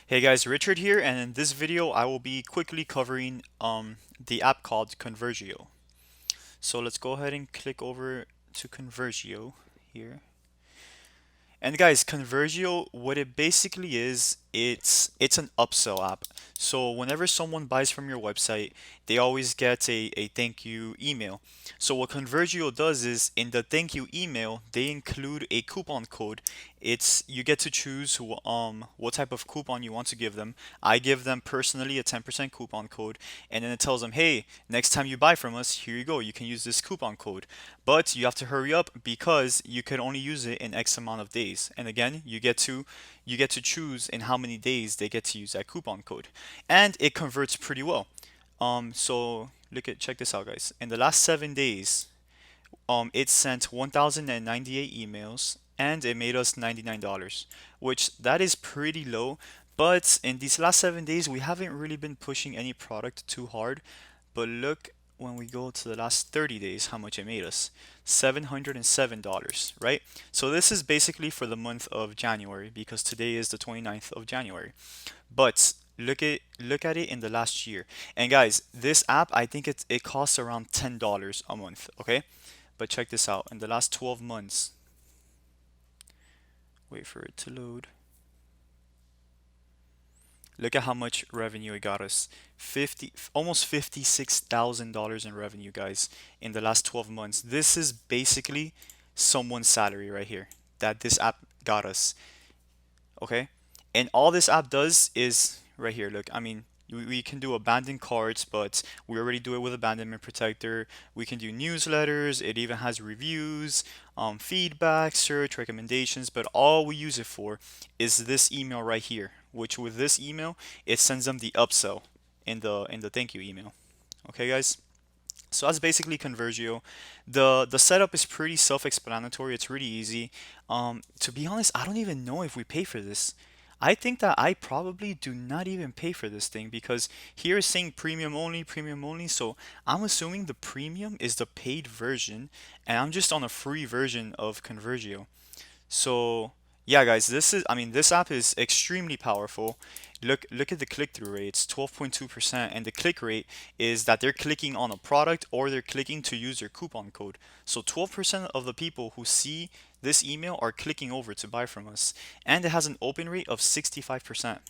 Hey guys, Richard here, and in this video I will be quickly covering the app called Convergio. So let's go ahead and click over to Convergio here. And guys, Convergio, what it basically is, it's an upsell app. So whenever someone buys from your website, they always get a thank you email. So what Convergio does is in the thank you email, they include a coupon code. It's you get to choose what type of coupon you want to give them. I give them personally a 10% coupon code, and then it tells them, "Hey, next time you buy from us, here you go. You can use this coupon code." But you have to hurry up because you can only use it in X amount of days. And again, you get to choose in how many days they get to use that coupon code. And it converts pretty well. So check this out, guys. In the last 7 days, it sent 1,098 emails and it made us $99, which that is pretty low. But in these last 7 days, we haven't really been pushing any product too hard. But look, when we go to the last 30 days, how much it made us. $707, right? So this is basically for the month of January because today is the 29th of January. But look at it in the last year. And guys, this app, I think it costs around $10 a month, okay? But check this out. In the last 12 months, wait for it to load. Look at how much revenue it got us. Almost $56,000 in revenue, guys, in the last 12 months. This is basically someone's salary right here that this app got us. Okay, and all this app does is right here. Look, I mean, we can do abandoned carts, but we already do it with abandonment protector. We can do newsletters. It even has reviews, feedback, search, recommendations. But all we use it for is this email right here, which with this email it sends them the upsell in the thank you email. Okay, guys. So that's basically Convergio. The setup is pretty self-explanatory. It's really easy. To be honest, I don't even know if we pay for this. I think that I probably do not even pay for this thing because here is saying premium only, premium only. So I'm assuming the premium is the paid version, and I'm just on a free version of Convergio. So yeah, guys, this app is extremely powerful. Look at the click-through rate. It's 12.2%, and the click rate is that they're clicking on a product or they're clicking to use your coupon code. So 12% of the people who see this email are clicking over to buy from us, and it has an open rate of 65%.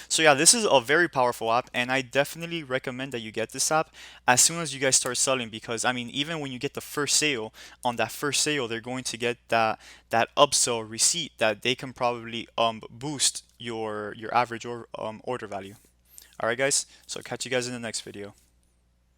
So yeah, this is a very powerful app, and I definitely recommend that you get this app as soon as you guys start selling because I mean, even when you get the first sale, on that first sale, they're going to get that upsell receipt that they can probably boost your average order value. All right, guys. So catch you guys in the next video.